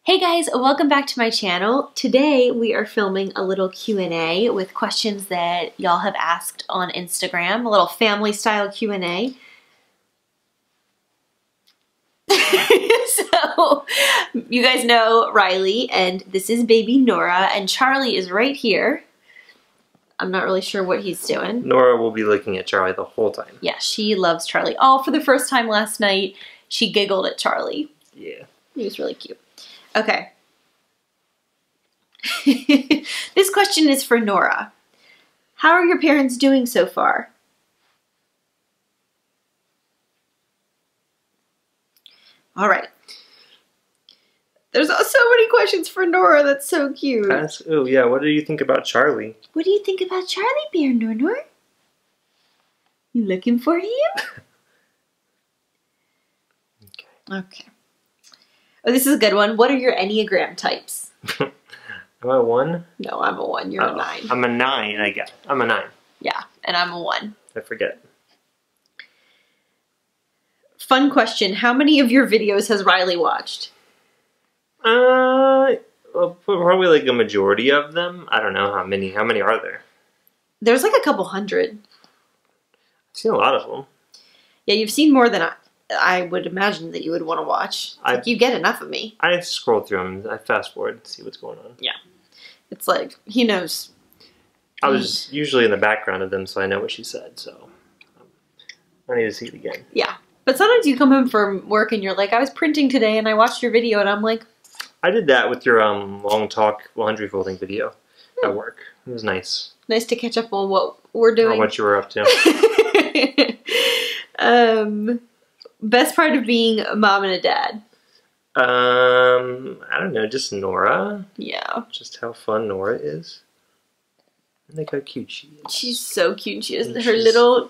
Hey guys, welcome back to my channel. Today we are filming a little Q&A with questions that y'all have asked on Instagram, a little family style Q&A. So, you guys know Riley, and this is baby Nora, and Charlie is right here. I'm not really sure what he's doing. Nora will be looking at Charlie the whole time. Yeah, she loves Charlie. Oh, for the first time last night, she giggled at Charlie. Yeah. He was really cute. Okay. This question is for Nora. How are your parents doing so far? All right. There's so many questions for Nora. That's so cute. Oh, yeah. What do you think about Charlie? What do you think about Charlie Bear, Nora? You looking for him? Okay. Oh, this is a good one. What are your Enneagram types? Am I a 1? No, I'm a 1. You're a 9. I'm a 9, I guess. I'm a 9. Yeah, and I'm a 1. I forget. Fun question. How many of your videos has Riley watched? Well, probably like a majority of them. I don't know how many. How many are there? There's like a couple hundred. I've seen a lot of them. Yeah, you've seen more than I would imagine that you would want to watch. Like you get enough of me. I scroll through them. I fast forward to see what's going on. Yeah. It's like, he knows. I was usually in the background of them, so I know what she said, so I need to see it again. Yeah. But sometimes you come home from work and you're like, I was printing today and I watched your video, and I'm like... I did that with your long talk laundry folding video at work. It was nice. Nice to catch up on what we're doing. Or what you were up to. Best part of being a mom and a dad? I don't know, just Nora. Yeah. Just how fun Nora is. And look how cute she is. She's so cute. She is And her little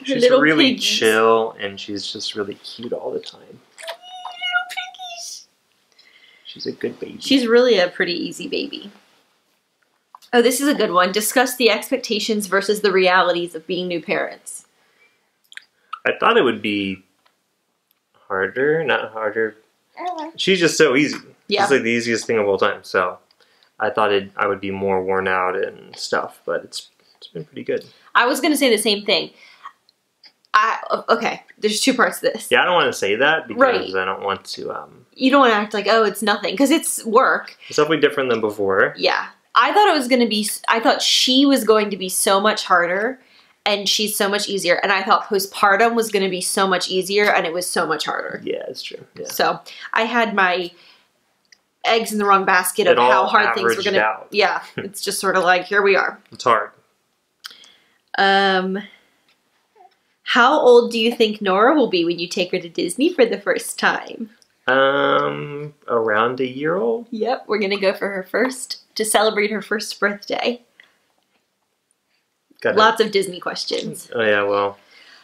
She's really piggies. chill, and she's just really cute all the time. Little piggies. She's a good baby. She's really a pretty easy baby. Oh, this is a good one. Discuss the expectations versus the realities of being new parents. I thought it would be harder, not harder. She's just so easy. Yeah. It's like the easiest thing of all time. So I thought I would be more worn out and stuff, but it's been pretty good. I was going to say the same thing. Okay, there's two parts to this. Yeah, I don't want to say that because Right. I don't want to... You don't want to act like, oh, it's nothing, because it's work. It's definitely different than before. Yeah. I thought she was going to be so much harder, and she's so much easier. And I thought postpartum was going to be so much easier, and it was so much harder. Yeah, it's true. Yeah. So I had my eggs in the wrong basket of how hard things were going to... Yeah, it's just sort of like, here we are. It's hard. How old do you think Nora will be when you take her to Disney for the first time? Around a year old? Yep, we're going to go for her to celebrate her first birthday. Lots of Disney questions. Oh, yeah, well.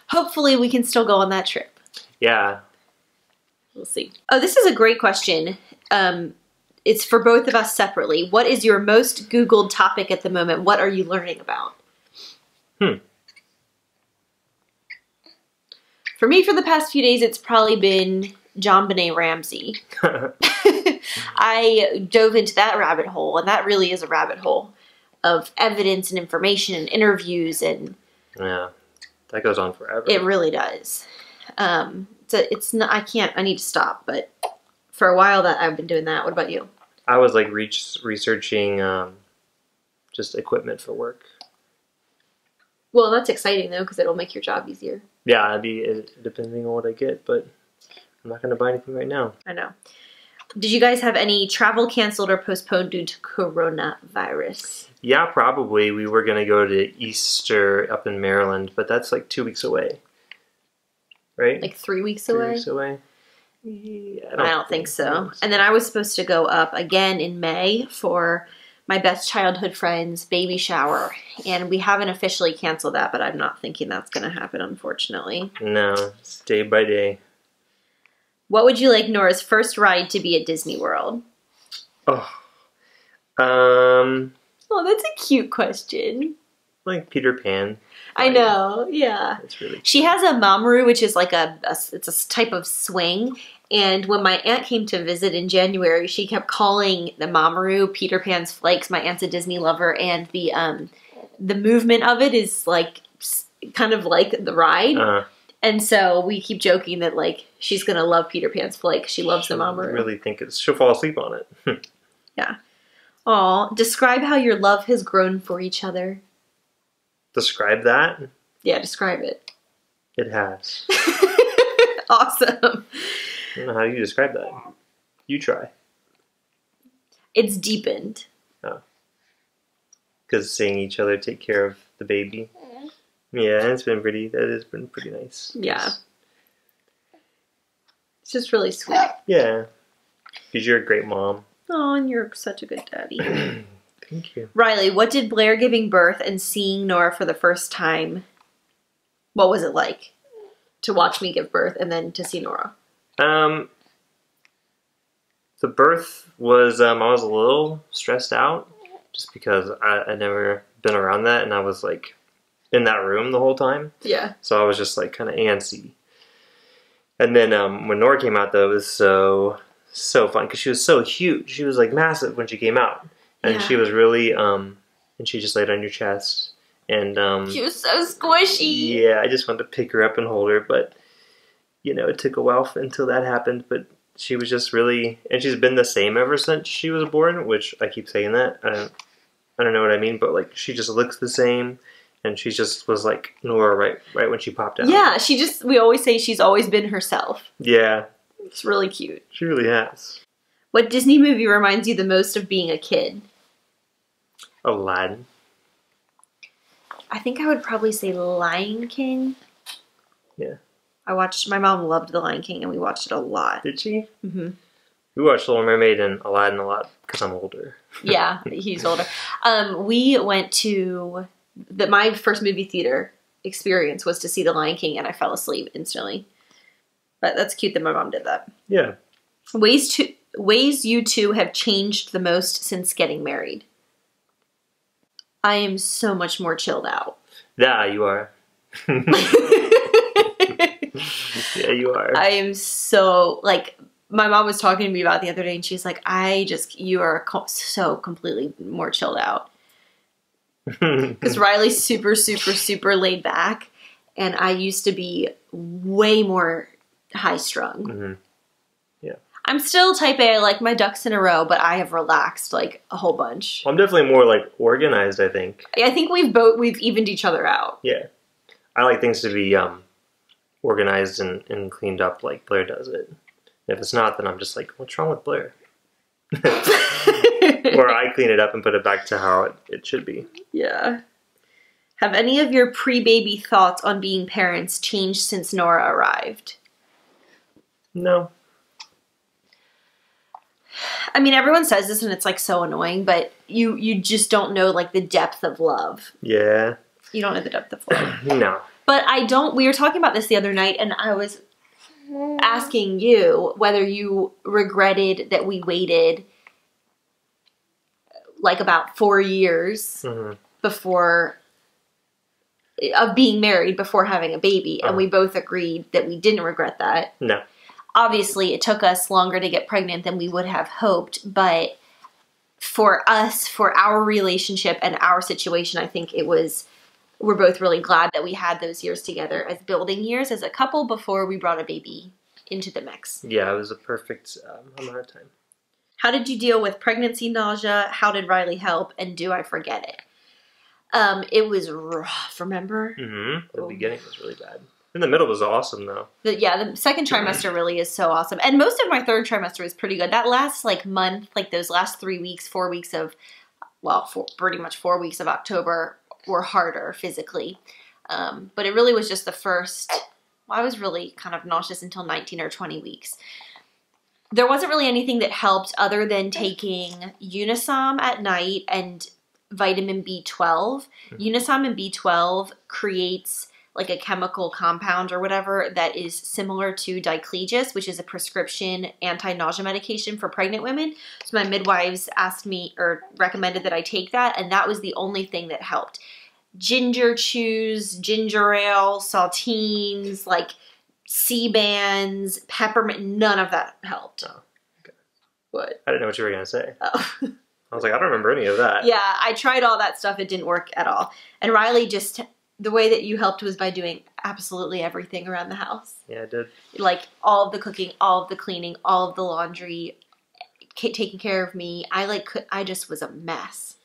Hopefully we can still go on that trip. Yeah. We'll see. Oh, this is a great question. It's for both of us separately. What is your most Googled topic at the moment? What are you learning about? For me, for the past few days, it's probably been JonBenet Ramsey. I dove into that rabbit hole, and that really is a rabbit hole of evidence and information and interviews, and yeah, that goes on forever. It really does. It's not. I need to stop, but for a while that I've been doing that. What about you? I was like researching just equipment for work. Well, that's exciting though, because it'll make your job easier. Yeah, it'd be depending on what I get, but I'm not going to buy anything right now. I know. Did you guys have any travel canceled or postponed due to coronavirus? Yeah, probably. We were going to go to Easter up in Maryland, but that's like 2 weeks away. Right? Like 3 weeks away? 3 weeks away? Yeah, I don't think so. And then I was supposed to go up again in May for my best childhood friend's baby shower. And we haven't officially canceled that, but I'm not thinking that's going to happen, unfortunately. No, it's day by day. What would you like Nora's first ride to be at Disney World? Oh. Oh, that's a cute question. like Peter Pan. I know, yeah. It's really She has a mamaru, which is like it's a type of swing. And when my aunt came to visit in January, she kept calling the mamaru Peter Pan's Flakes. My aunt's a Disney lover, and the movement of it is like kind of like the ride. And so we keep joking that like she's gonna love Peter Pan's Flake. She loves the mamaru. Really think she'll fall asleep on it. Yeah. Aw, describe how your love has grown for each other. Describe that? Yeah, describe it. It has. Awesome. I don't know how you describe that. You try. It's deepened. Oh. Because seeing each other take care of the baby. Yeah, that has been pretty nice. Yeah. It's just really sweet. Yeah. Because you're a great mom. Oh, and you're such a good daddy. Thank you. Riley, what did Blair giving birth and seeing Nora for the first time, what was it like to watch me give birth and then to see Nora? The birth was, I was a little stressed out just because I'd never been around that, and I was like in that room the whole time. Yeah. So I was just like kind of antsy. And then when Nora came out, though, it was so fun because she was so huge. She was like massive when she came out. And she was really, and she just laid on your chest. And she was so squishy. Yeah, I just wanted to pick her up and hold her, but you know, it took a while until that happened. But she was just really, and she's been the same ever since she was born. Which I keep saying that. I don't know what I mean, but like she just looks the same, and she just was like Nora right when she popped out. Yeah, we always say she's always been herself. Yeah, it's really cute. She really has. What Disney movie reminds you the most of being a kid? Aladdin. I think I would probably say Lion King. Yeah. My mom loved The Lion King and we watched it a lot. Did she? Mm-hmm. We watched Little Mermaid and Aladdin a lot because I'm older. Yeah, he's older. We went to, my first movie theater experience was to see The Lion King and I fell asleep instantly. But that's cute that my mom did that. Yeah. Ways you two have changed the most since getting married. I am so much more chilled out. Yeah, you are. Yeah, you are. I am so, like, my mom was talking to me about it the other day and she's like, you are so completely more chilled out. Because Riley's super, super, super laid back and I used to be way more high strung. Mm-hmm. Yeah. I'm still type A, I like my ducks in a row, but I have relaxed like a whole bunch. I'm definitely more like organized, I think. I think we've evened each other out. Yeah. I like things to be organized and cleaned up like Blair does it. And if it's not, then I'm just like, what's wrong with Blair? Or I clean it up and put it back to how it should be. Yeah. Have any of your pre-baby thoughts on being parents changed since Nora arrived? No. I mean, everyone says this and it's like so annoying, but you just don't know like the depth of love. Yeah. You don't know the depth of love. No. But we were talking about this the other night and I was asking you whether you regretted that we waited like about 4 years before of being married before having a baby. And we both agreed that we didn't regret that. No. Obviously, it took us longer to get pregnant than we would have hoped, but for us, for our relationship and our situation, I think we're both really glad that we had those years together as building years as a couple before we brought a baby into the mix. Yeah, it was a perfect amount of time. How did you deal with pregnancy nausea? How did Riley help? And do I forget it? It was rough, remember? Mm-hmm. The beginning was really bad. In the middle was awesome, though. The second trimester really is so awesome. And most of my third trimester was pretty good. That last, month, those last 3 weeks, 4 weeks of, pretty much 4 weeks of October were harder physically. But it really was just the first, I was really kind of nauseous until 19 or 20 weeks. There wasn't really anything that helped other than taking Unisom at night and vitamin B12. Mm-hmm. Unisom and B12 creates like a chemical compound or whatever that is similar to diclegis, which is a prescription anti-nausea medication for pregnant women. So my midwives asked me or recommended that I take that, and that was the only thing that helped. ginger chews, ginger ale, saltines, like sea bands, peppermint. None of that helped. Oh, okay. What? I didn't know what you were going to say. Oh. I was like, I don't remember any of that. Yeah, I tried all that stuff. It didn't work at all. And Riley just, the way that you helped was by doing absolutely everything around the house. Yeah, I did. Like all of the cooking, all of the cleaning, all of the laundry, taking care of me. I just was a mess.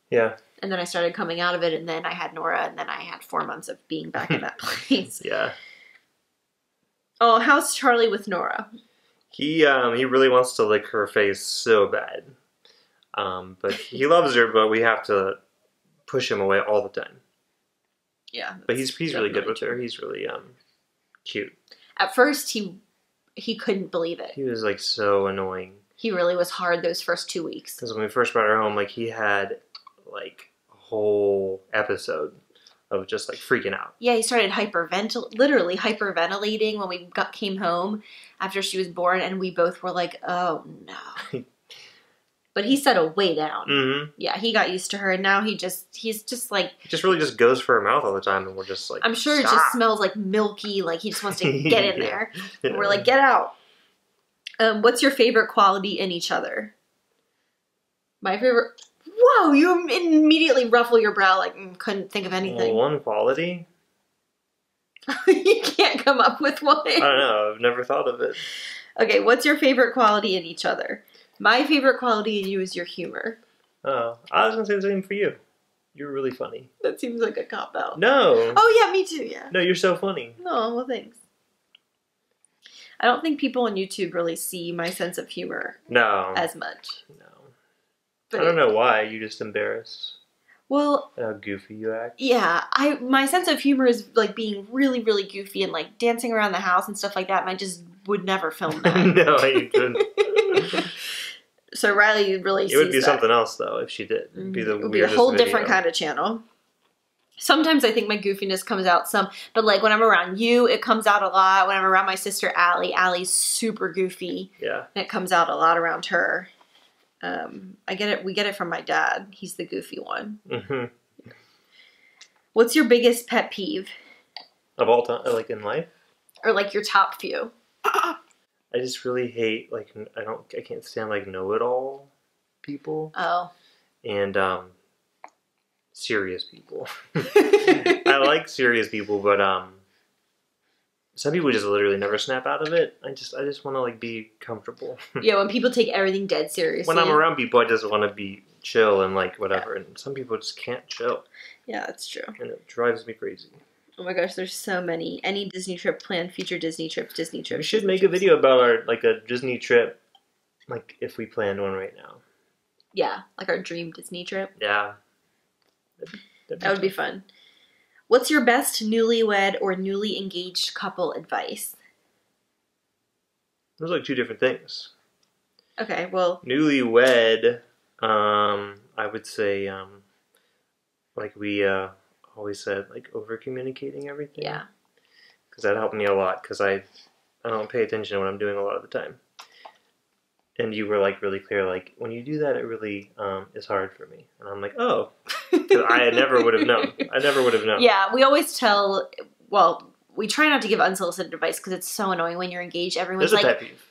Yeah. And then I started coming out of it, and then I had Nora, and then I had 4 months of being back in that place. Yeah. Oh, how's Charlie with Nora? He really wants to lick her face so bad. But he loves her, but we have to push him away all the time. Yeah. But he's really good with her. He's really cute. At first, he couldn't believe it. He was like so annoying. He really was hard those first 2 weeks. Because when we first brought her home, like he had like a whole episode of just like freaking out. Yeah, he started literally hyperventilating when we came home after she was born, and we both were like, oh no. But he settled way down. Mm-hmm. Yeah, he got used to her, and now he's just like... He just really just goes for her mouth all the time, and we're just like, I'm sure stop. It just smells like milky, like he just wants to get in there. Yeah. And we're like, get out. What's your favorite quality in each other? My favorite... Whoa, you immediately ruffle your brow like, couldn't think of anything. Well, one quality? You can't come up with one. I don't know, I've never thought of it. Okay, what's your favorite quality in each other? My favorite quality in you is your humor. Oh, I was going to say the same for you. You're really funny. That seems like a cop-out. No. Oh, yeah, me too, yeah. No, you're so funny. Oh, well, thanks. I don't think people on YouTube really see my sense of humor as much. No. But I don't know why. You're just embarrassed. Well, how goofy you act. Yeah, my sense of humor is like being really, really goofy and like dancing around the house and stuff like that, and I just would never film that. No, you couldn't. So Riley really sees it would be that. Something else, though, if she did. It'd be the It would be a whole different kind of channel. Sometimes I think my goofiness comes out but like when I'm around you, it comes out a lot. When I'm around my sister Allie, Allie's super goofy. Yeah. And it comes out a lot around her. I get it. We get it from my dad. He's the goofy one. Mm-hmm. What's your biggest pet peeve? Of all time, like in life? Or like your top few? I just really hate, like, I can't stand, like, know-it-all people. Oh. And, serious people. I like serious people, but, some people just literally never snap out of it. I just want to, like, be comfortable. Yeah, when people take everything dead seriously. When I'm around people, I just want to be chill and, like, whatever. Yeah. And some people just can't chill. Yeah, that's true. And it drives me crazy. Oh my gosh, there's so many. Any Disney trip planned, future Disney trips. We should make a video about our, like, a Disney trip, like, if we planned one right now. Yeah, like our dream Disney trip. Yeah. That would be fun. What's your best newlywed or newly engaged couple advice? Those are like two different things. Okay, well. Newlywed, I would say, like we always said, like over-communicating everything. Yeah. Because that helped me a lot, because I don't pay attention to what I'm doing a lot of the time. And you were like really clear, like when you do that, it really is hard for me. And I'm like, oh, because I never would have known. I never would have known. Yeah, we always tell. Well, we try not to give unsolicited advice because it's so annoying when you're engaged. Everyone's There's like, a pet peeve.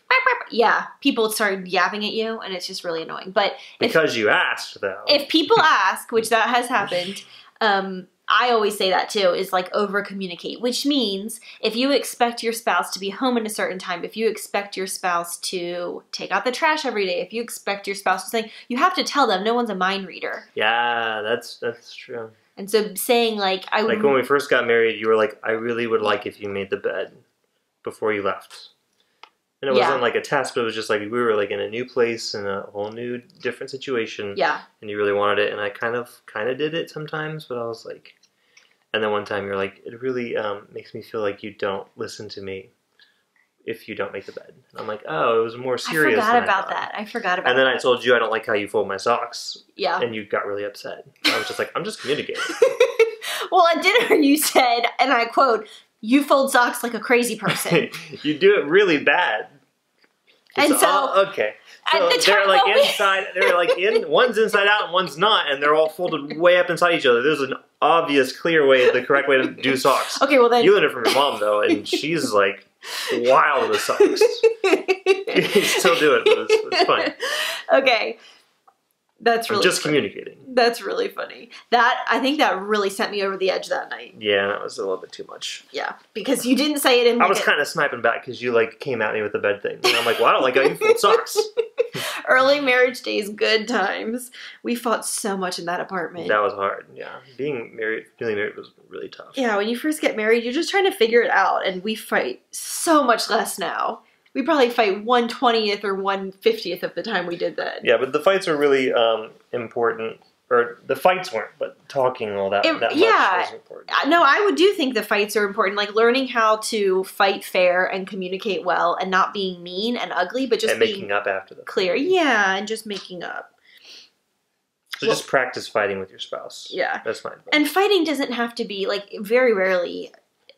Yeah, people start yapping at you, and it's just really annoying. But because you asked, though. If people ask, which that has happened, I always say that too, is like over-communicate, which means if you expect your spouse to be home at a certain time, if you expect your spouse to take out the trash every day, if you expect your spouse to say, you have to tell them. No one's a mind reader. Yeah, that's true. And so saying like, like when we first got married, you were like, I really would like if you made the bed before you left. And it wasn't like a test, but it was just like we were like in a new place in a whole new different situation. Yeah. And you really wanted it, and I kind of did it sometimes, but I was like, and then one time you're like, it really makes me feel like you don't listen to me if you don't make the bed. And I'm like, oh, it was more serious. I forgot about that. And then I told you I don't like how you fold my socks. Yeah. And you got really upset. I was just like, I'm just communicating. Well, at dinner you said, and I quote, "You fold socks like a crazy person." You do it really bad. And okay. So they're like inside. They're like one's inside out and one's not, and they're all folded way up inside each other. There's an obvious, clear way, the correct way to do socks. Okay, well then... You learned it from your mom, though, and she's, like, wild with socks. You still do it, but it's fine. Okay. That's really I'm just funny. communicating. That's really funny. I think that really sent me over the edge that night. Yeah, that was a little bit too much. Yeah, because you didn't say it in... I was kind of sniping back because you, like, came at me with the bed thing. And I'm like, well, I don't like how you fold socks. Early marriage days, good times. We fought so much in that apartment. That was hard, yeah. Being newly married was really tough. Yeah, when you first get married, you're just trying to figure it out. And we fight so much less now. We probably fight 1/20th or 1/50th of the time we did that. Yeah, but the fights are really important. Or the fights weren't, but talking all that much was important. No, I do think the fights are important. Like learning how to fight fair and communicate well and not being mean and ugly, but just being making up after the clear. Yeah, and just making up. So just practice fighting with your spouse. Yeah. That's my advice. And fighting doesn't have to be, like, very rarely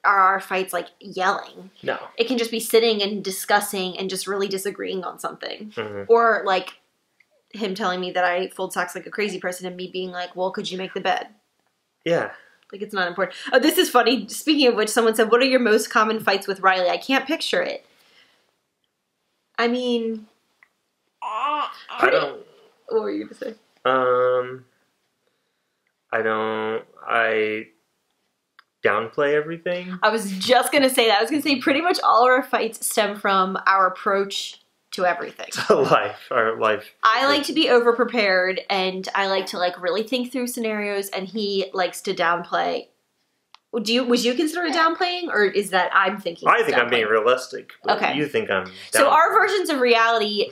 are our fights, like, yelling. No. It can just be sitting and discussing and just really disagreeing on something. Mm-hmm. Or, like, him telling me that I fold socks like a crazy person and me being like, well, could you make the bed? Yeah. Like, it's not important. Oh, this is funny. Speaking of which, someone said, what are your most common fights with Riley? I can't picture it. I mean... I don't... What were you going to say? I downplay everything. I was just going to say that. I was going to say pretty much all of our fights stem from our approach to everything. Our life. I like to be over-prepared, and I like to, like, really think through scenarios, and he likes to downplay. Would you consider it downplaying, or is that I'm thinking I think I'm being realistic, but okay. You think I'm So our versions of reality...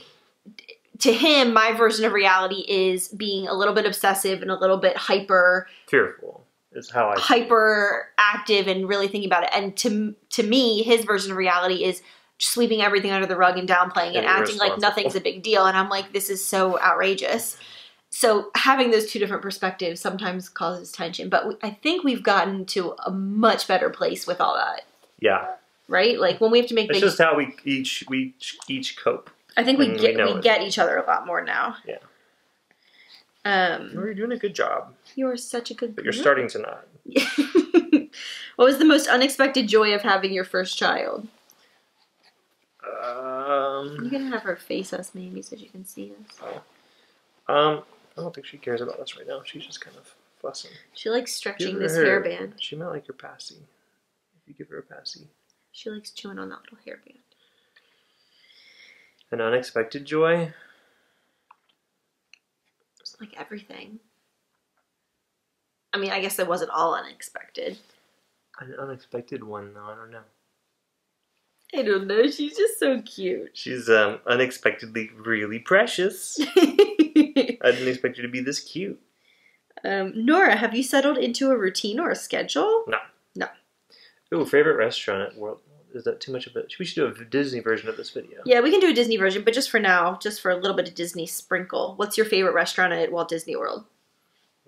To him, my version of reality is being a little bit obsessive and a little bit fearful is how I hyper active and really thinking about it. And to me, his version of reality is sweeping everything under the rug and downplaying and acting like nothing's a big deal. And I'm like, this is so outrageous. So having those two different perspectives sometimes causes tension. But I think we've gotten to a much better place with all that. Yeah. Right? Like when we have to make it's just how we each cope. I think we get each other a lot more now. Yeah. You're doing a good job. You're such a good... But you're starting to not. What was the most unexpected joy of having your first child? You can have her face us maybe so you can see us. I don't think she cares about us right now. She's just kind of fussing. She likes stretching this hairband. She might like your passy. If you give her a passy. She likes chewing on that little hairband. An unexpected joy? It's like everything. I mean, I guess it wasn't all unexpected. An unexpected one, though. I don't know. I don't know. She's just so cute. She's unexpectedly really precious. I didn't expect you to be this cute. Nora, have you settled into a routine or a schedule? No. No. Ooh, favorite restaurant at World... Is that too much of it? We should do a Disney version of this video. Yeah, we can do a Disney version, but just for now, just for a little bit of Disney sprinkle. What's your favorite restaurant at Walt Disney World?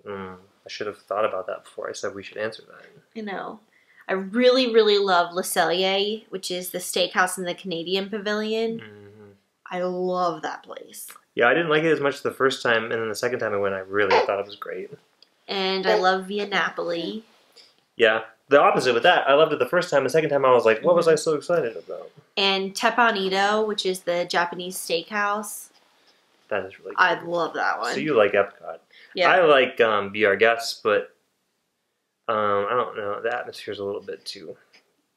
I should have thought about that before I said we should answer that. I know. I really, really love Le Cellier, which is the steakhouse in the Canadian Pavilion. Mm-hmm. I love that place. Yeah, I didn't like it as much the first time, and then the second time I went, I really thought it was great. And I love Via Napoli. Yeah. The opposite with that. I loved it the first time. The second time I was like, what was I so excited about? And Teppanyaki, which is the Japanese steakhouse. That is really good. I love that one. So you like Epcot. Yeah. I like Be Our Guest, but I don't know. The atmosphere is a little bit too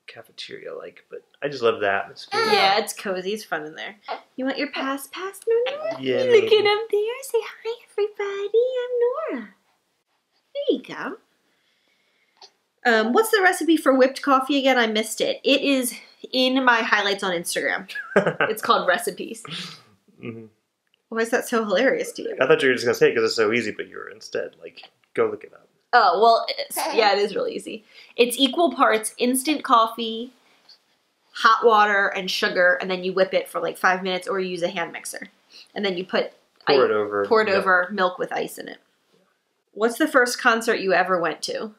cafeteria-like, but I just love the atmosphere. Yeah, it's cozy. It's fun in there. You want your pass, Nora? Yeah. Look at up there. Say hi, everybody. I'm Nora. There you go. What's the recipe for whipped coffee again? I missed it. It is in my highlights on Instagram. It's called recipes. Mm-hmm. Why is that so hilarious to you? I thought you were just going to say it because it's so easy, but you were instead like, go look it up. Oh, well, it is really easy. It's equal parts instant coffee, hot water, and sugar, and then you whip it for like 5 minutes or you use a hand mixer. And then you pour it over milk with ice in it. What's the first concert you ever went to?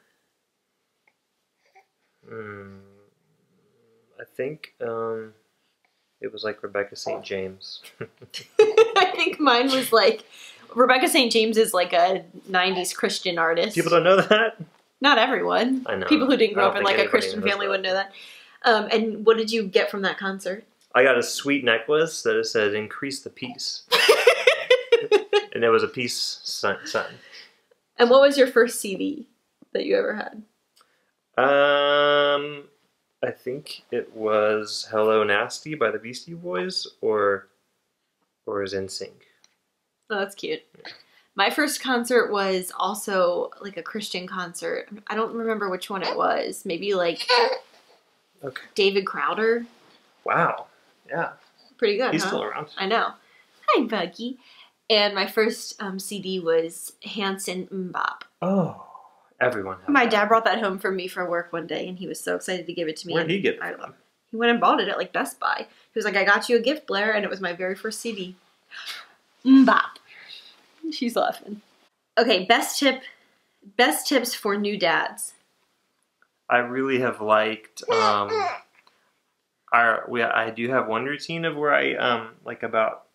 I think it was like Rebecca St. James. I think mine was like Rebecca St. James is like a 90s Christian artist. People don't know that? Not everyone. I know. People who didn't grow up in like a anybody Christian knows family wouldn't know that. And what did you get from that concert? I got a sweet necklace that said "Increase the peace," and it was a peace sign. And what was your first CD that you ever had? I think it was "Hello Nasty" by the Beastie Boys, or is NSYNC. Oh, that's cute. My first concert was also like a Christian concert. I don't remember which one it was. Maybe like David Crowder. Wow. Yeah. Pretty good, He's still around. I know. Hi, Buggy. And my first CD was Hanson Mbop. Oh, everyone had My that. dad brought that home for me for work one day, and he was so excited to give it to me. Where did he get it from? He went and bought it at like Best Buy. He was like, I got you a gift, Blair, and it was my very first CD. Mbop. She's laughing. Okay, best tips for new dads. I really have liked I do have one routine of where I like about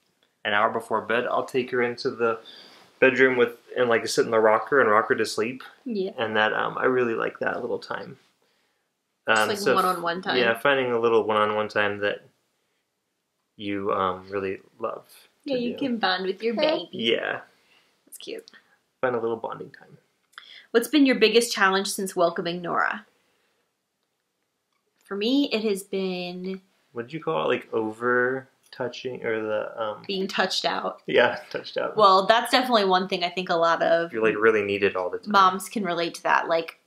an hour before bed I'll take her into the bedroom and like sit in the rocker and rock her to sleep. Yeah. And that I really like that little time. Just like one-on-one time. Yeah, finding a little one-on-one time that you really love. Yeah, you can bond with your baby. Yeah. That's cute. Find a little bonding time. What's been your biggest challenge since welcoming Nora? For me, it has been... What did you call it? Like over-touching or the... being touched out. Yeah, touched out. Well, that's definitely one thing I think a lot of... You're like really need it all the time. Moms can relate to that. Like,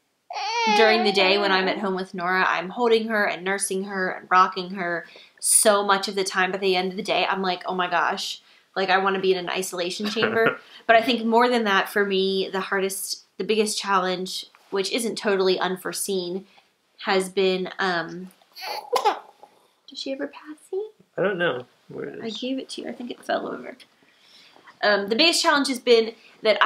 during the day when I'm at home with Nora, I'm holding her and nursing her and rocking her so much of the time. But at the end of the day, I'm like, oh my gosh, like I want to be in an isolation chamber. But I think more than that, for me, the biggest challenge, which isn't totally unforeseen, has been, did she ever pass me? I don't know where it is. I gave it to you. I think it fell over. The biggest challenge has been that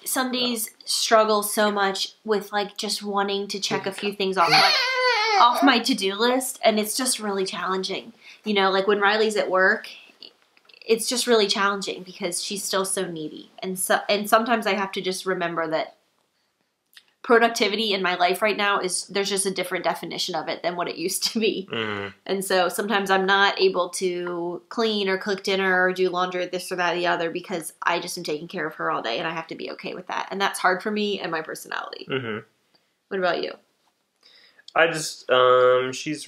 some days struggle so much with like just wanting to check a few things off my to-do list, and it's just really challenging. You know, like when Riley's at work, it's just really challenging because she's still so needy. And sometimes I have to just remember that productivity in my life right now there's just a different definition of it than what it used to be. Mm. And so sometimes I'm not able to clean or cook dinner or do laundry, this or that or the other, because I just am taking care of her all day and I have to be okay with that. And that's hard for me and my personality. Mm-hmm. What about you? I just, she's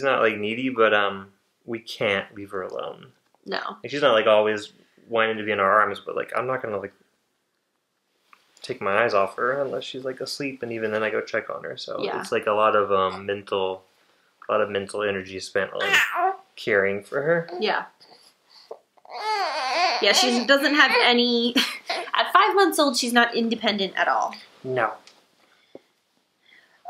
not like needy, but we can't leave her alone. No. Like, she's not like always wanting to be in our arms, but like I'm not going to like take my eyes off her unless she's like asleep, and even then I go check on her. So yeah. It's like a lot of mental energy spent on caring for her. Yeah. Yeah, she doesn't have any. At 5 months old, she's not independent at all. No.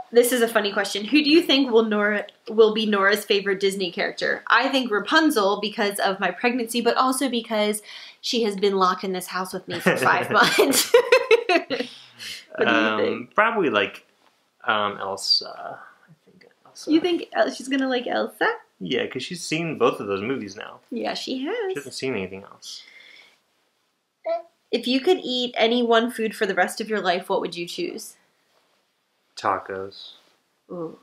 This is a funny question. Who do you think will be Nora's favorite Disney character? I think Rapunzel because of my pregnancy, but also because she has been locked in this house with me for 5 months. What do you think? Probably like Elsa. I think Elsa. You think she's gonna like Elsa? Yeah, because she's seen both of those movies now. Yeah, she has. She hasn't seen anything else. If you could eat any one food for the rest of your life, what would you choose? Tacos. Ooh.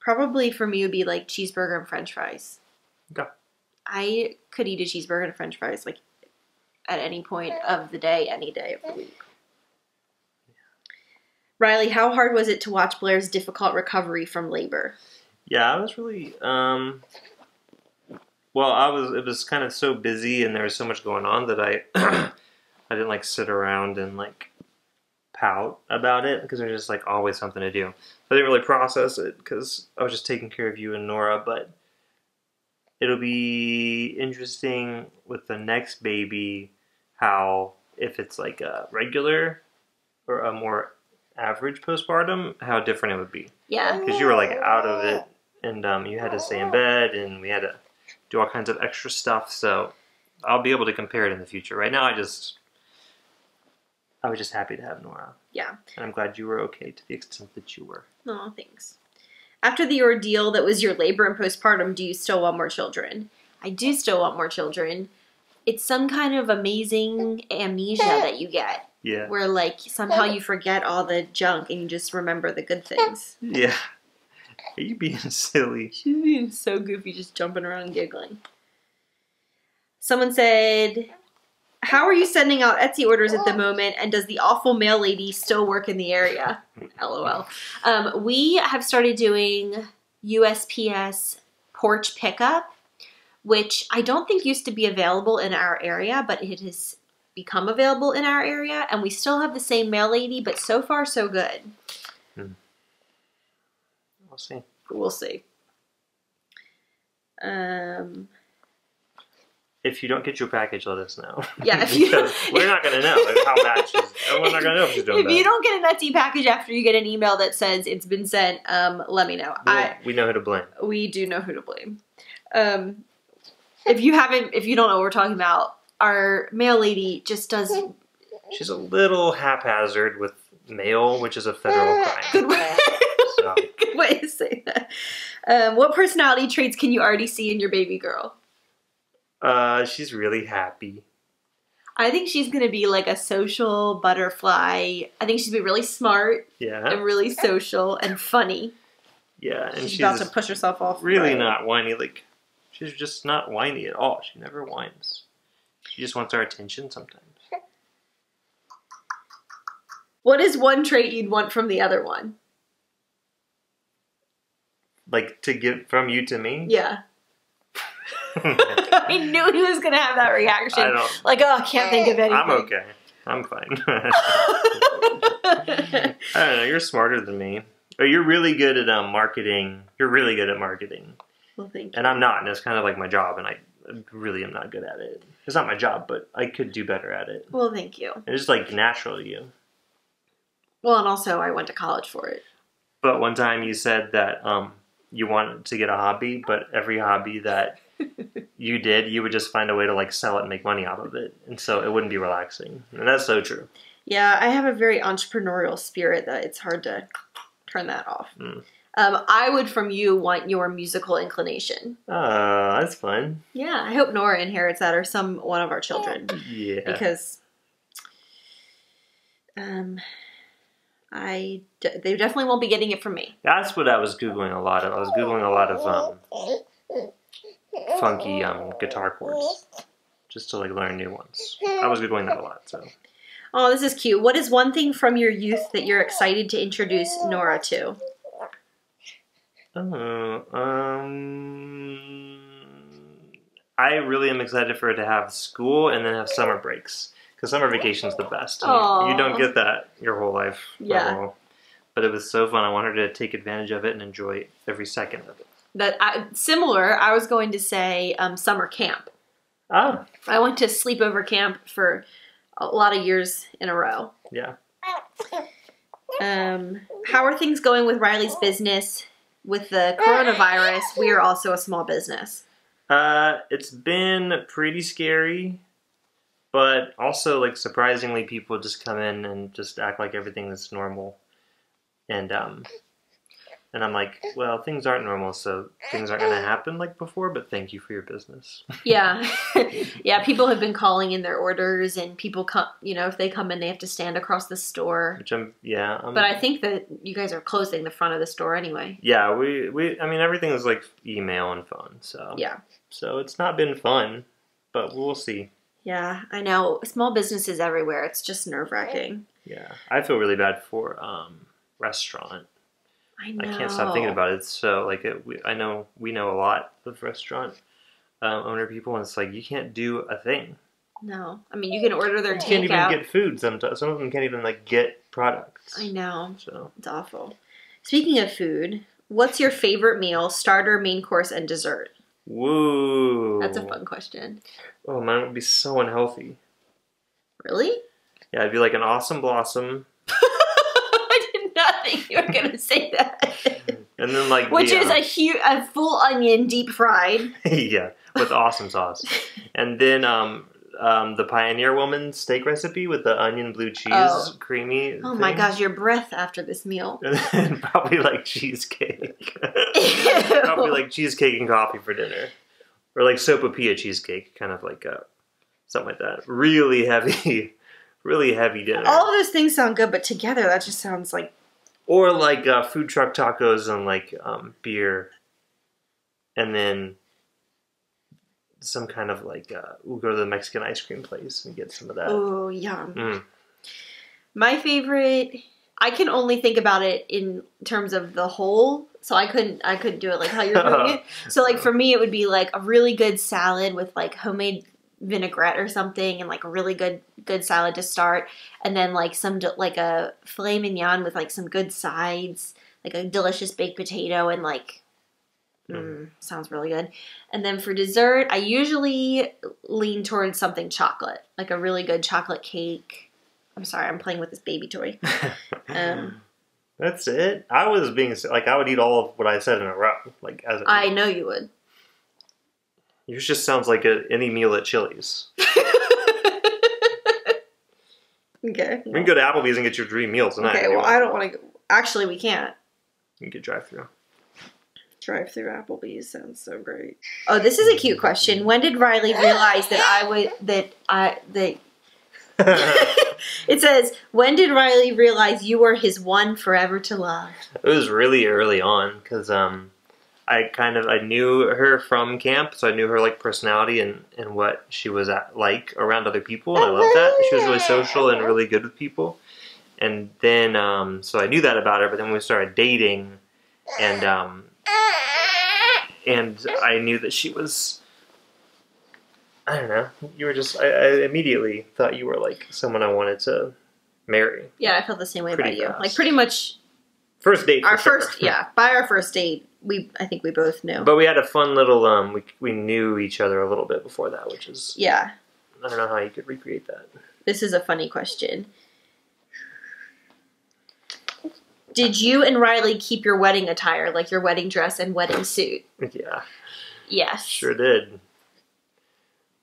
Probably for me would be like cheeseburger and french fries. Okay. I could eat a cheeseburger and french fries like at any point of the day, any day of the week. Riley, how hard was it to watch Blair's difficult recovery from labor? Yeah, I was really, it was kind of so busy and there was so much going on that I didn't like sit around and like pout about it because there's just like always something to do. I didn't really process it because I was just taking care of you and Nora, but it'll be interesting with the next baby how, if it's like a regular or a more average postpartum, how different it would be. Yeah. Because you were like out of it and you had to stay in bed and we had to do all kinds of extra stuff. So I'll be able to compare it in the future. Right now, I was just happy to have Nora. Yeah. And I'm glad you were okay to the extent that you were. Oh, thanks. After the ordeal that was your labor and postpartum, do you still want more children? I do still want more children. It's some kind of amazing amnesia that you get. Yeah. Where, like, somehow you forget all the junk and you just remember the good things. Yeah. Are you being silly? She's being so goofy, just jumping around and giggling. Someone said, how are you sending out Etsy orders at the moment, and does the awful mail lady still work in the area? LOL. We have started doing USPS porch pickup, which I don't think used to be available in our area, but it has become available in our area, and we still have the same mail lady, but so far so good. We'll see. We'll see. If you don't get your package, let us know. Yeah, if you we're not going to know how bad she's. We're not going to know if she's doing bad. If you don't get an Etsy package after you get an email that says it's been sent, let me know. We know who to blame. We do know who to blame. If you don't know what we're talking about, our mail lady just does. She's a little haphazard with mail, which is a federal crime. Good way. So. Good way to say that. What personality traits can you already see in your baby girl? She's really happy. I think she's going to be like a social butterfly. I think she's going to be really smart. Yeah. And really social and funny. Yeah, and she's about to push herself off. Really not whiny. Like, she's just not whiny at all. She never whines. She just wants our attention sometimes. What is one trait you'd want from the other one? Like, to give from you to me? Yeah. I knew he was going to have that reaction. I can't think of anything. I'm okay. I'm fine. I don't know. You're smarter than me. Or you're really good at marketing. You're really good at marketing. Well, thank you. And I'm not. And it's kind of like my job. And I really am not good at it. It's not my job, but I could do better at it. Well, thank you. It's just like natural to you. Well, and also I went to college for it. But one time you said that you wanted to get a hobby, but every hobby that you did, you would just find a way to like sell it and make money off of it. And so it wouldn't be relaxing. And that's so true. Yeah, I have a very entrepreneurial spirit that it's hard to turn that off. I would from you want your musical inclination. Oh, that's fun. Yeah, I hope Nora inherits that or one of our children. Yeah. Because they definitely won't be getting it from me. That's what I was Googling a lot of. I was Googling a lot of funky guitar chords just to like learn new ones. I was Googling that a lot. So. Oh, this is cute. What is one thing from your youth that you're excited to introduce Nora to? I really am excited for her to have school and then have summer breaks. Because summer vacation is the best. You don't get that your whole life. Yeah. But it was so fun. I want her to take advantage of it and enjoy every second of it. Similar, I was going to say summer camp. Oh. I went to sleepover camp for a lot of years in a row. Yeah. How are things going with Riley's business? With the coronavirus, we are also a small business. It's been pretty scary. But also, like, surprisingly, people just come in and just act like everything is normal. And I'm like, well, things aren't normal, so things aren't going to happen like before, but thank you for your business. Yeah. Yeah, people have been calling in their orders, and people come, if they come in, they have to stand across the store. But I think that you guys are closing the front of the store anyway. Yeah, I mean, everything is like email and phone, so. Yeah. So it's not been fun, but we'll see. Yeah, I know. Small businesses everywhere. It's just nerve-wracking. Yeah. I feel really bad for restaurant. I know. I can't stop thinking about it. So, like, I know we know a lot of restaurant owner people, and it's like, you can't do a thing. No. I mean, you can order their takeout. You can't even get food sometimes. Some of them can't even, like, get products. I know. So it's awful. Speaking of food, what's your favorite meal, starter, main course, and dessert? Woo. That's a fun question. Oh, mine would be so unhealthy. Really? Yeah, it'd be like an awesome blossom. I did not think you were going to say that. And then like which is a full onion deep fried. Yeah, with awesome sauce. And then the Pioneer Woman steak recipe with the onion blue cheese creamy. Oh my gosh, your breath after this meal. And then probably like cheesecake. Probably like cheesecake and coffee for dinner. Or like sopapilla cheesecake, kind of like something like that. Really heavy really heavy dinner. All of those things sound good, but together that just sounds like... Or like food truck tacos and like beer. And then some kind of like, we'll go to the Mexican ice cream place and get some of that. Oh, yum. My favorite, I can only think about it in terms of the whole, so I couldn't do it like how you're doing it. So like for me, it would be like a really good salad with like homemade vinaigrette or something, and like a really good salad to start, and then like like a filet mignon with like some good sides, like a delicious baked potato, and like sounds really good. And then for dessert, I usually lean towards something chocolate, like a really good chocolate cake. I'm sorry, I'm playing with this baby toy. That's it. I was being like, I would eat all of what I said in a row. Like I know you would. Yours just sounds like any meal at Chili's. Okay. We can go to Applebee's and get your dream meal tonight. Okay, well, I don't want to go. Actually, we can't. You can get drive-through. Drive-through Applebee's sounds so great. Oh, this is a cute question. When did Riley realize it says, when did Riley realize you were his one forever to love? It was really early on because I knew her from camp, so I knew her like personality and what she was like around other people, and I loved that. She was really social and really good with people. And then so I knew that about her, but then when we started dating, and I knew that she was, I don't know, you were just, I immediately thought you were like someone I wanted to marry. Yeah, I felt the same way about you. Like pretty much first date. By our first date, I think we both knew. But we had a fun little, we knew each other a little bit before that, which is, yeah. I don't know how you could recreate that. This is a funny question. Did you and Riley keep your wedding attire, like your wedding dress and wedding suit? Yeah. Yes. Sure did.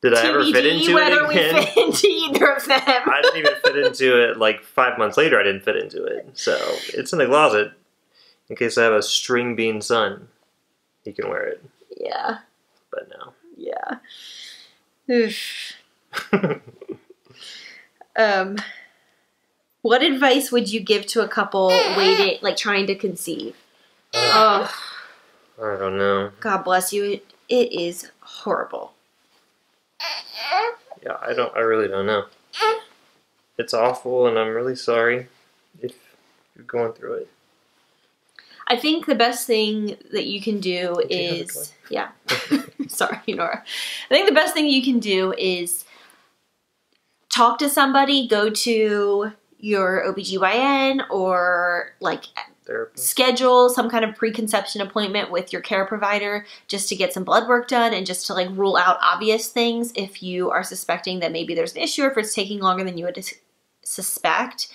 Did I ever fit into it again? Whether we fit into either of them. I didn't even fit into it. Like 5 months later, I didn't fit into it. So it's in the closet. In case I have a string bean son, he can wear it. Yeah. But no. Yeah. What advice would you give to a couple waiting, like trying to conceive? I don't know. God bless you. It is horrible. Yeah, I really don't know. It's awful, and I'm really sorry if you're going through it. I think the best thing that you can do is, yeah. Sorry, Nora. I think the best thing you can do is talk to somebody, go to your OBGYN or like Therapy. Schedule some kind of preconception appointment with your care provider just to get some blood work done and just to like rule out obvious things if you are suspecting that maybe there's an issue or if it's taking longer than you would suspect.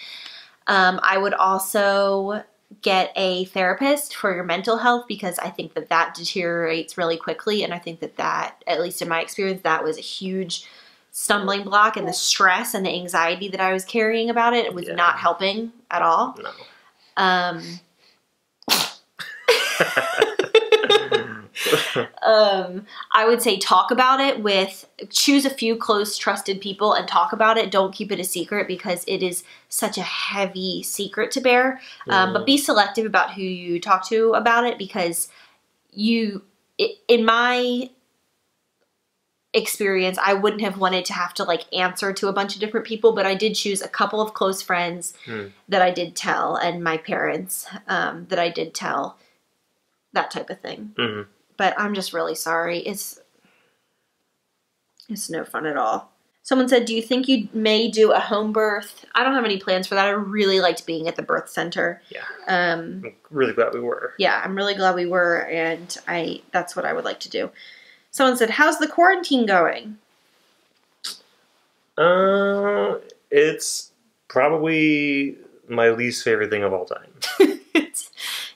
I would also get a therapist for your mental health because I think that deteriorates really quickly, and I think that, at least in my experience, that was a huge stumbling block, and the stress and the anxiety that I was carrying about it was not helping at all. No. I would say talk about it choose a few close trusted people and talk about it. Don't keep it a secret because it is such a heavy secret to bear. But be selective about who you talk to about it because in my experience, I wouldn't have wanted to have to like answer to a bunch of different people, but I did choose a couple of close friends that I did tell, and my parents that I did tell, that type of thing. Mm-hmm. But I'm just really sorry. It's no fun at all. Someone said, do you think you may do a home birth? I don't have any plans for that. I really liked being at the birth center. Yeah. I'm really glad we were. Yeah, I'm really glad we were, and that's what I would like to do. Someone said, how's the quarantine going? It's probably my least favorite thing of all time.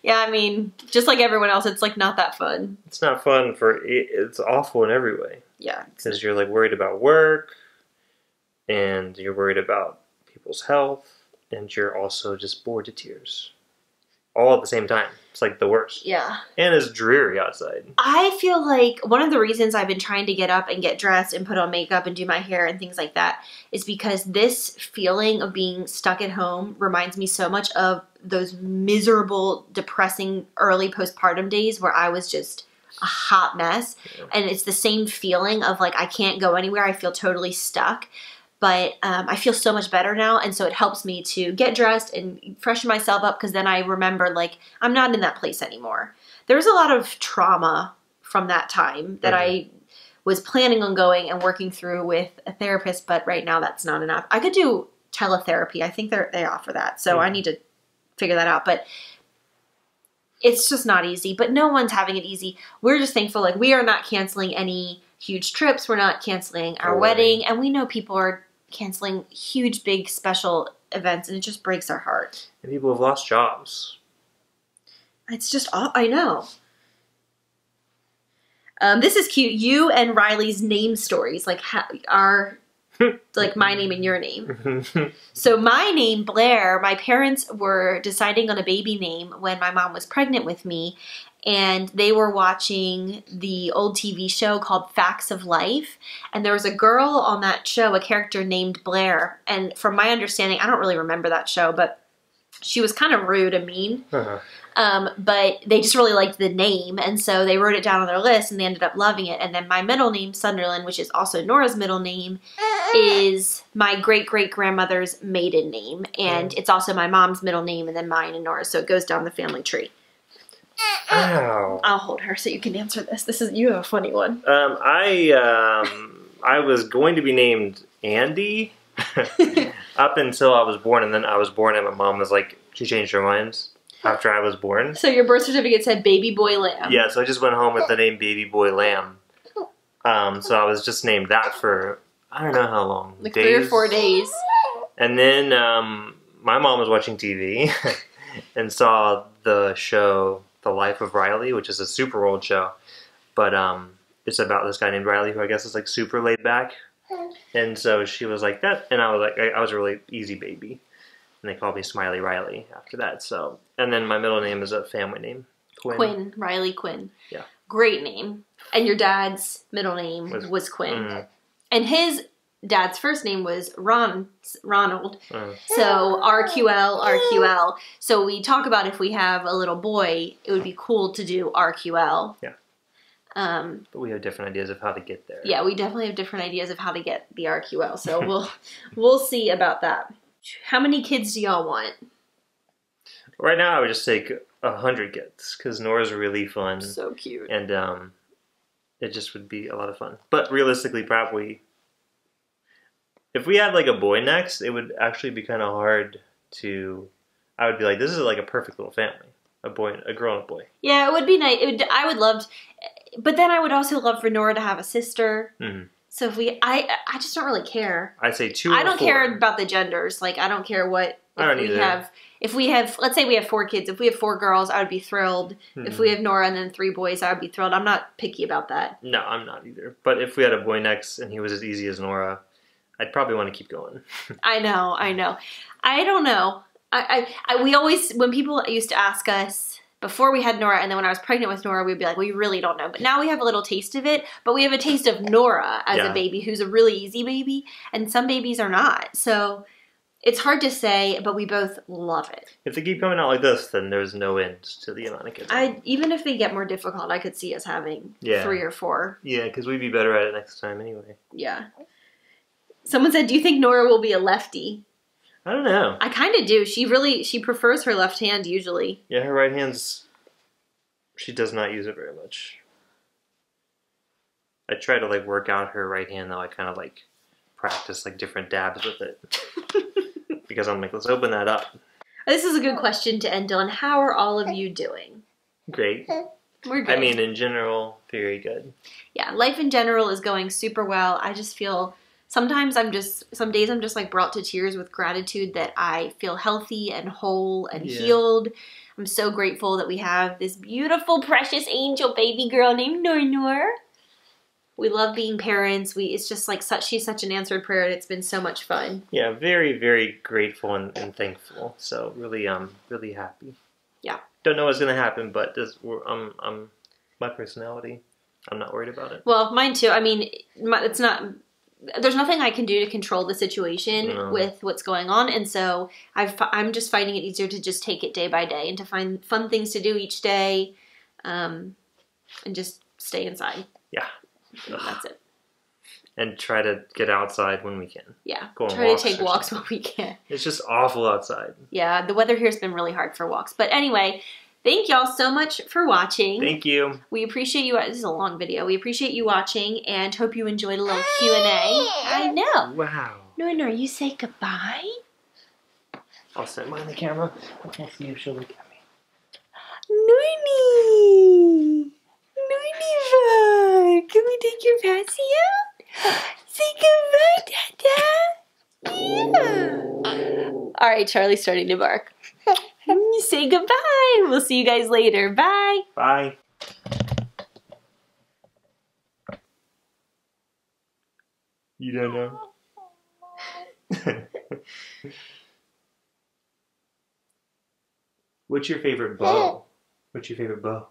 Yeah, I mean, just like everyone else, it's like not that fun. It's not fun it's awful in every way. Yeah. Because you're like worried about work, and you're worried about people's health, and you're also just bored to tears. all at the same time. It's like the worst. Yeah. And it's dreary outside. I feel like one of the reasons I've been trying to get up and get dressed and put on makeup and do my hair and things like that is because this feeling of being stuck at home reminds me so much of those miserable, depressing early postpartum days where I was just a hot mess. Yeah. And it's the same feeling of like I can't go anywhere. I feel totally stuck. But I feel so much better now, and so it helps me to get dressed and freshen myself up because then I remember, like, I'm not in that place anymore. There was a lot of trauma from that time that I was planning on going and working through with a therapist, but right now that's not enough. I could do teletherapy. I think they offer that, so I need to figure that out. But it's just not easy, but no one's having it easy. We're just thankful. Like, we are not canceling any huge trips. We're not canceling our wedding, and we know people are canceling huge, big, special events, and it just breaks our heart. And people have lost jobs. It's just, I know. This is cute. You and Riley's name stories, like, are like my name and your name. So my name, Blair, my parents were deciding on a baby name when my mom was pregnant with me, and they were watching the old TV show called Facts of Life, and there was a girl on that show, a character named Blair, and from my understanding, I don't really remember that show, but she was kind of rude and mean, but they just really liked the name, and so they wrote it down on their list, and they ended up loving it. And then my middle name, Sunderland, which is also Nora's middle name, is my great-great-grandmother's maiden name, and it's also my mom's middle name, and then mine and Nora's, so it goes down the family tree. Ow. I'll hold her so you can answer this. You have a funny one. I was going to be named Andy up until I was born, and then I was born, and my mom was like, she changed her mind after I was born. So your birth certificate said Baby Boy Lamb. Yeah, so I just went home with the name Baby Boy Lamb. So I was just named that for, I don't know how long. Like days. 3 or 4 days. And then my mom was watching TV and saw the show The Life of Riley, which is a super old show. But it's about this guy named Riley who I guess is like super laid back. And so she was like that, and I was like, I was a really easy baby. And they called me Smiley Riley after that. So, and then my middle name is a family name. Quinn. Riley Quinn. Yeah. Great name. And your dad's middle name was Quinn. And his dad's first name was Ronald. So RQL. So we talk about if we have a little boy, it would be cool to do RQL. Yeah. But we have different ideas of how to get there. Yeah, we definitely have different ideas of how to get the RQL. So we'll see about that. How many kids do y'all want? Right now, I would just take 100 kids because Nora's really fun. So cute. And it just would be a lot of fun. But realistically, probably, if we had like a boy next, it would actually be kind of hard to. I would be like, this is like a perfect little family. A boy, a girl, and a boy. Yeah, it would be nice. I would love, but then I would also love for Nora to have a sister. Mm-hmm. So if I just don't really care. I'd say 2 or 4. I don't care about the genders. Like, I don't care what. I don't either. If we have, let's say we have 4 kids. If we have 4 girls, I would be thrilled. Mm-hmm. If we have Nora and then 3 boys, I would be thrilled. I'm not picky about that. No, I'm not either. But if we had a boy next and he was as easy as Nora, I'd probably want to keep going. I know. I don't know. We always, when people used to ask us, before we had Nora, and then when I was pregnant with Nora, we'd be like, we really don't know. But now we have a little taste of it. But we have a taste of Nora as a baby who's a really easy baby. And some babies are not. So it's hard to say, but we both love it. If they keep coming out like this, then there's no end to the amount of kids. Even if they get more difficult, I could see us having 3 or 4. Yeah, because we'd be better at it next time anyway. Yeah. Someone said, do you think Nora will be a lefty? I don't know. I kind of do. She prefers her left hand usually. Yeah, her right hand's, she does not use it very much. I try to like work out her right hand though. I kind of like practice like different dabs with it. Because I'm like, let's open that up. This is a good question to end on. How are all of you doing? Great. We're good. I mean, in general, very good. Yeah, life in general is going super well. I just feel... some days I'm just like brought to tears with gratitude that I feel healthy and whole and healed. I'm so grateful that we have this beautiful, precious angel baby girl named Nora. We love being parents. It's just like she's such an answered prayer, and it's been so much fun. Yeah, very, very grateful and thankful. So really, really happy. Yeah. Don't know what's gonna happen, but my personality, I'm not worried about it. Well, mine too. I mean, it's not. There's nothing I can do to control the situation with what's going on, and so I'm just finding it easier to just take it day by day and to find fun things to do each day, and just stay inside. Yeah, that's it. And try to get outside when we can. Yeah, go on try to take walks when we can. It's just awful outside. Yeah, the weather here has been really hard for walks. But anyway, thank y'all so much for watching. Thank you. We appreciate you. This is a long video. We appreciate you watching and hope you enjoyed a little Q&A. I know. Wow. Nora, you say goodbye? I'll set mine the camera. I'll see if she'll look at me. Nornie! Nornie, can we take your passy out? Say goodbye, Dada. Yeah. All right, Charlie's starting to bark. Say goodbye. We'll see you guys later. Bye. Bye. You don't know? What's your favorite bow? What's your favorite bow?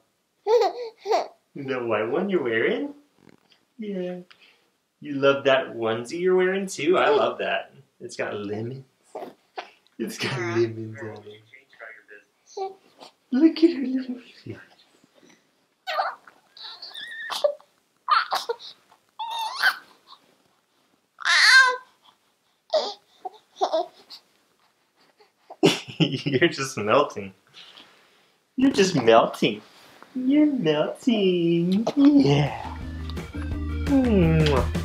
The white one you're wearing? Yeah. You love that onesie you're wearing too? I love that. It's got lemons. It's got lemons on it. Look at her little feet. You're just melting. You're just melting. You're melting. Yeah. Mwah.